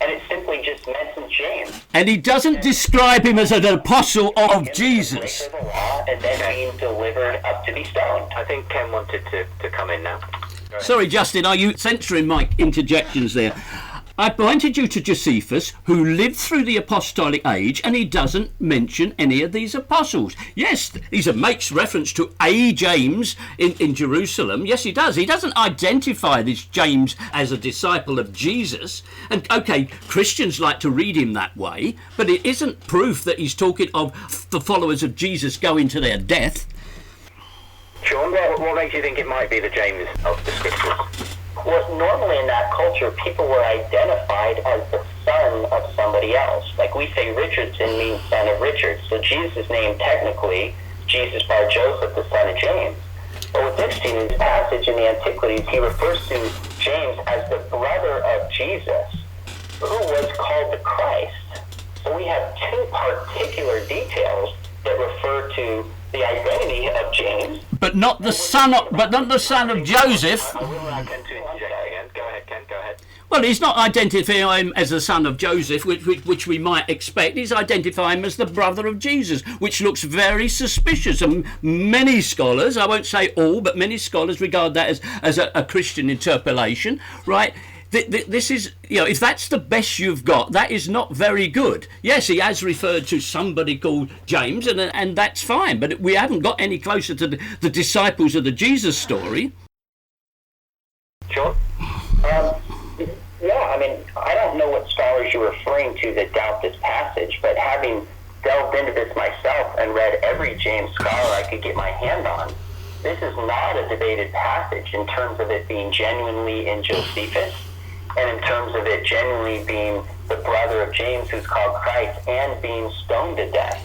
and it simply just mentions James. And he doesn't describe him as an apostle of Jesus. The law, and then being delivered up to be stoned. I think Ken wanted to come in now. Sorry, Justin, are you censoring my interjections there? I pointed you to Josephus, who lived through the apostolic age, and he doesn't mention any of these apostles. Yes, he makes reference to a James in Jerusalem. Yes, he does. He doesn't identify this James as a disciple of Jesus. And, okay, Christians like to read him that way, but it isn't proof that he's talking of the followers of Jesus going to their death. Sean, what makes you think it might be the James of the Scriptures? Well, normally in that culture, people were identified as the son of somebody else. Like we say Richardson means son of Richard. So Jesus' name technically, Jesus bar Joseph, the son of James. But what's interesting in this passage in the Antiquities, he refers to James as the brother of Jesus, who was called the Christ. So we have two particular details that refer to the identity of James, but not the son of Joseph. I will allow Ken to interject again. Go ahead, Ken. Go ahead. Well, he's not identifying him as the son of Joseph, which we might expect. He's identifying him as the brother of Jesus, which looks very suspicious. And many scholars, I won't say all, but many scholars regard that as a Christian interpolation, right? This is, if that's the best you've got, that is not very good. Yes, he has referred to somebody called James, and that's fine, but we haven't got any closer to the disciples of the Jesus story. Sean? Yeah, I mean, I don't know what scholars you're referring to that doubt this passage, but having delved into this myself and read every James scholar I could get my hand on, this is not a debated passage in terms of it being genuinely in Josephus, and in terms of it genuinely being the brother of James who's called Christ and being stoned to death.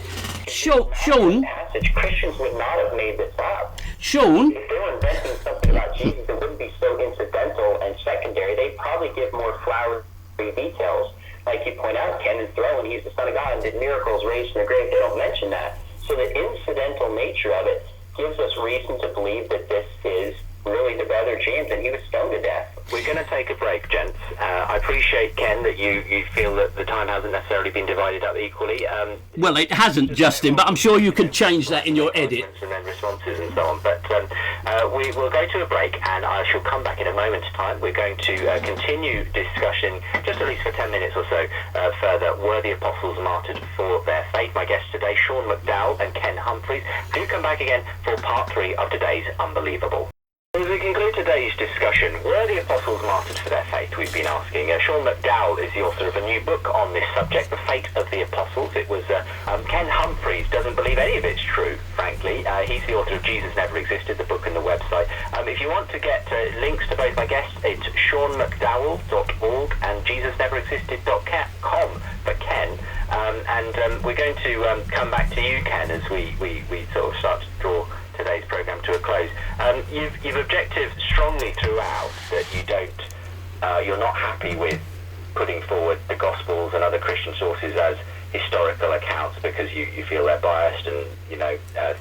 Sean? Passage, Christians would not have made this up. Sean? If they were inventing something about Jesus, it wouldn't be so incidental and secondary. They'd probably give more flowery details. Like you point out, Ken and Throw, and he's the Son of God and did miracles, raised from the grave. They don't mention that. So the incidental nature of it gives us reason to believe that this is really the brother James, and he was stoned to death. We're going to take a break, gents. I appreciate, Ken, that you feel that the time hasn't necessarily been divided up equally. Well, it hasn't, Justin, but I'm sure you can change that in your edit. And then responses and so on. But we will go to a break, and I shall come back in a moment's time. We're going to continue discussion, just at least for 10 minutes or so, further. Were the apostles martyred for their faith? My guests today, Sean McDowell and Ken Humphreys. Do come back again for part 3 of today's Unbelievable. As we conclude today's discussion, were the apostles martyred for their faith? We've been asking. Sean McDowell is the author of a new book on this subject, The Fate of the Apostles. It was Ken Humphreys doesn't believe any of it's true, frankly. He's the author of Jesus Never Existed, the book and the website. If you want to get links to both my guests, it's seanmcdowell.org and jesusneverexisted.com for Ken. And we're going to come back to you, Ken, as we sort of start to draw today's program to a close. You've objected strongly throughout that you're not happy with putting forward the Gospels and other Christian sources as historical accounts because you feel they're biased and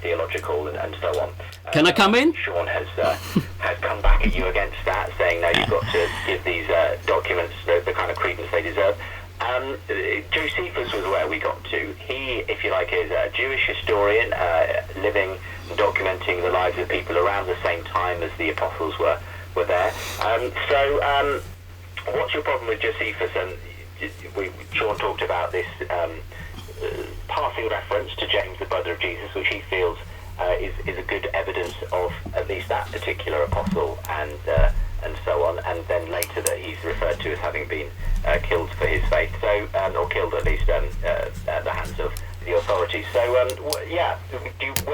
theological and so on. Can I come in? Sean has come back at you against that, saying no, you've got to give these documents the kind of credence they deserve. Josephus was where we got to. He, if you like, is a Jewish historian, living and documenting the lives of people around the same time as the apostles were there. So what's your problem with Josephus? Sean talked about this passing reference to James, the brother of Jesus, which he feels is a good evidence of at least that particular apostle and so on, and then later that he's referred to as having been killed for his faith, so or killed at least at the hands of the authorities. So where do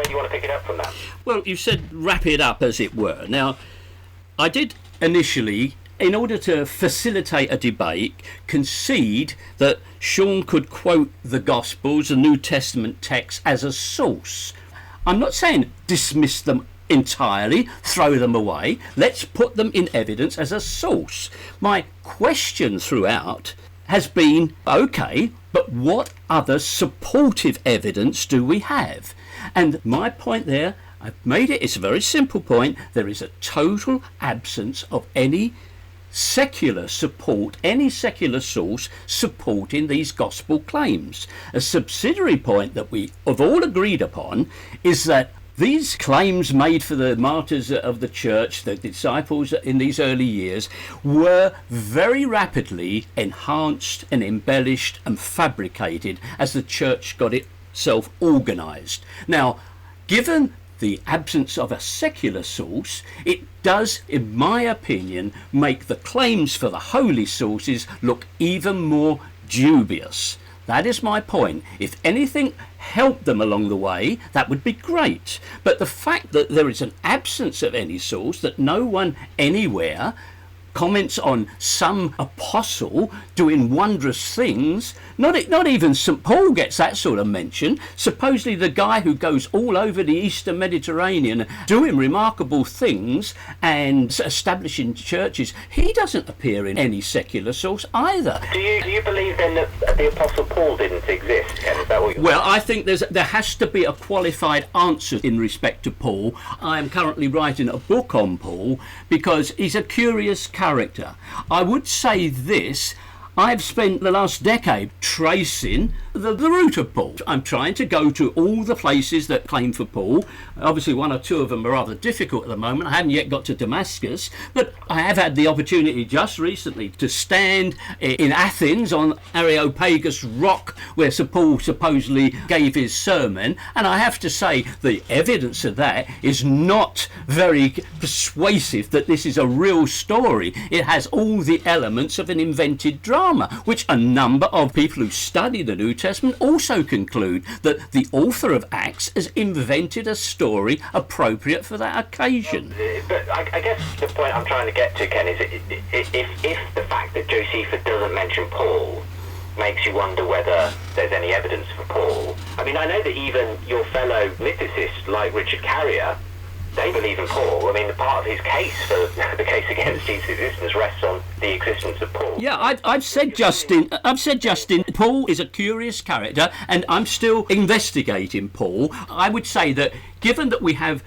you want to pick it up from that? Well, you said wrap it up, as it were. Now, I did initially, in order to facilitate a debate, concede that Sean could quote the Gospels, the New Testament text, as a source. I'm not saying dismiss them entirely, throw them away. Let's put them in evidence as a source. My question throughout has been, okay, but what other supportive evidence do we have? And my point there, I've made it, it's a very simple point, there is a total absence of any secular support, any secular source supporting these gospel claims. A subsidiary point that we have all agreed upon is that these claims made for the martyrs of the church, the disciples in these early years, were very rapidly enhanced and embellished and fabricated as the church got itself organised. Now, given the absence of a secular source, it does, in my opinion, make the claims for the holy sources look even more dubious. That is my point. If anything helped them along the way, that would be great. But the fact that there is an absence of any source, that no one anywhere comments on some apostle doing wondrous things, not even St. Paul gets that sort of mention. Supposedly the guy who goes all over the Eastern Mediterranean doing remarkable things and establishing churches, he doesn't appear in any secular source either. Do you believe then that the Apostle Paul didn't exist, Ken? Is that what you're Well, I think there has to be a qualified answer in respect to Paul. I am currently writing a book on Paul because he's a curious character. I would say this: I've spent the last decade tracing the route of Paul. I'm trying to go to all the places that claim for Paul. Obviously, one or two of them are rather difficult at the moment. I haven't yet got to Damascus, but I have had the opportunity just recently to stand in Athens on Areopagus Rock, where Sir Paul supposedly gave his sermon, and I have to say the evidence of that is not very persuasive that this is a real story. It has all the elements of an invented drama, which a number of people who study the New Testament also conclude that the author of Acts has invented a story appropriate for that occasion. But I guess the point I'm trying to get to, Ken, is if the fact that Josephus doesn't mention Paul makes you wonder whether there's any evidence for Paul. I mean, I know that even your fellow mythicists like Richard Carrier, they believe in Paul. I mean, the part of his case for the case against Jesus' existence rests on the existence of Paul. Yeah, I've said, Justin, Paul is a curious character, and I'm still investigating Paul. I would say that given that we have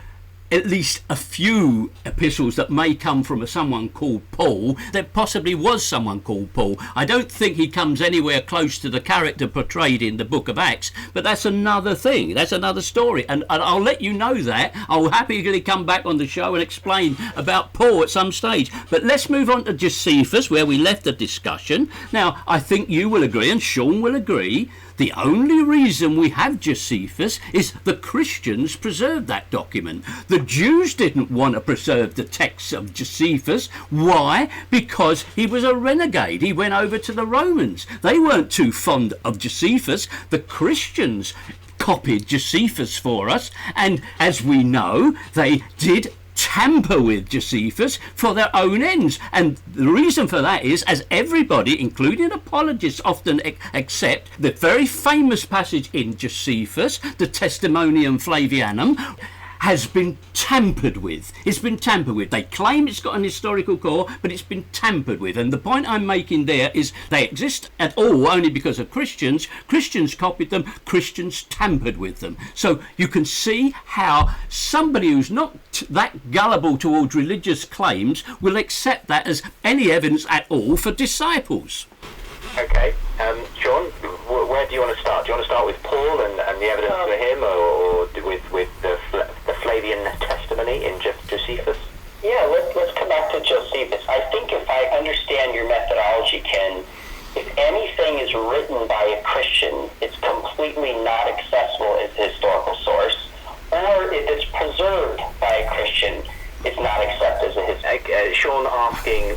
at least a few epistles that may come from someone called Paul, there possibly was someone called Paul. I don't think he comes anywhere close to the character portrayed in the book of Acts, but that's another thing. That's another story, and I'll let you know that. I'll happily come back on the show and explain about Paul at some stage. But let's move on to Josephus, where we left the discussion. Now, I think you will agree, and Sean will agree, the only reason we have Josephus is the Christians preserved that document. The Jews didn't want to preserve the texts of Josephus. Why? Because he was a renegade. He went over to the Romans. They weren't too fond of Josephus. The Christians copied Josephus for us, and as we know, they did tamper with Josephus for their own ends. And the reason for that is, as everybody, including apologists, often accept, the very famous passage in Josephus, the Testimonium Flavianum, has been tampered with. It's been tampered with. They claim it's got an historical core, but it's been tampered with. And the point I'm making there is they exist at all only because of Christians. Christians copied them. Christians tampered with them. So you can see how somebody who's not that gullible towards religious claims will accept that as any evidence at all for disciples. Okay. Sean, where do you want to start? Do you want to start with Paul and the evidence for him, or with the Flavian testimony in Josephus? Yeah, let's come back to Josephus. I think if I understand your methodology, Ken, if anything is written by a Christian, it's completely not accessible as a historical source, or if it's preserved by a Christian, it's not accepted as a historical. Sean asking,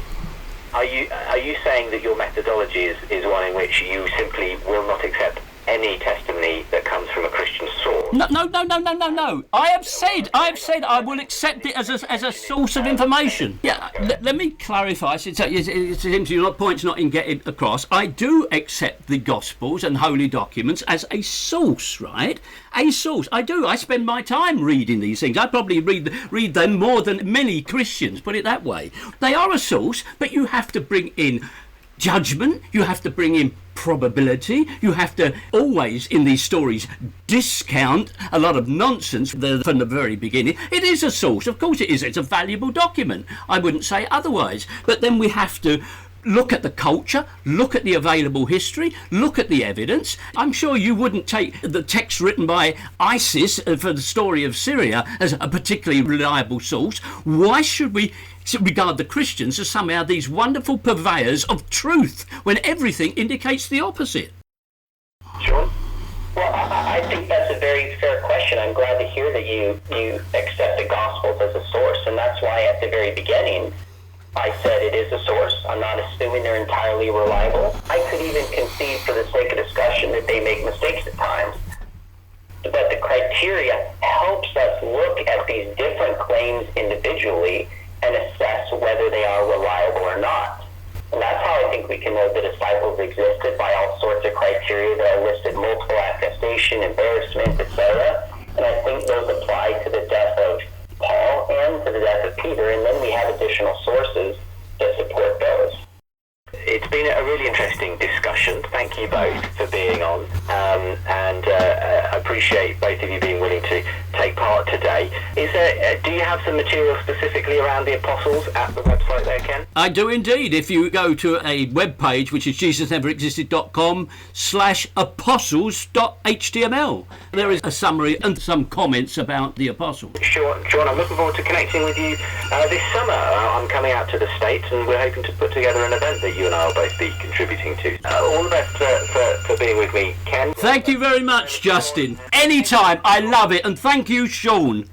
are you saying that your methodology is one in which you simply will not accept any testimony that comes from a Christian source? No. I have said I will accept it as a source of information. Yeah, let me clarify, since it seems your point's not in getting across. I do accept the Gospels and holy documents as a source, right? A source. I do. I spend my time reading these things. I probably read them more than many Christians, put it that way. They are a source, but you have to bring in judgment, you have to bring in probability, you have to always, in these stories, discount a lot of nonsense from the very beginning. It is a source, of course it is, it's a valuable document, I wouldn't say otherwise, but then we have to look at the culture, look at the available history, look at the evidence. I'm sure you wouldn't take the text written by ISIS for the story of Syria as a particularly reliable source. Why should we regard the Christians as somehow these wonderful purveyors of truth when everything indicates the opposite? Sean? Well, I think that's a very fair question. I'm glad to hear that you accept the Gospels as a source, and that's why at the very beginning I said it is a source. I'm not assuming they're entirely reliable. I could even concede for the sake of discussion that they make mistakes at times. But the criteria helps us look at these different claims individually and assess whether they are reliable or not. And that's how I think we can know the disciples existed, by all sorts of criteria that are listed: multiple attestation, embarrassment, etc. And I think those apply to the death of Paul and to the death of Peter, and then we have additional sources to support those. It's been a really interesting discussion. Thank you both for being on, and I appreciate both of you being willing to take part today. Do you have some material specifically around the apostles at the website there, Ken? I do indeed. If you go to a web page, which is jesusneverexisted.com/apostles.html, there is a summary and some comments about the apostles. Sure, Sean, I'm looking forward to connecting with you this summer. I'm coming out to the States, and we're hoping to put together an event that you and I will both be contributing to. All the best for being with me, Ken. Thank you very much, Justin. Anytime. I love it. And thank you, Sean.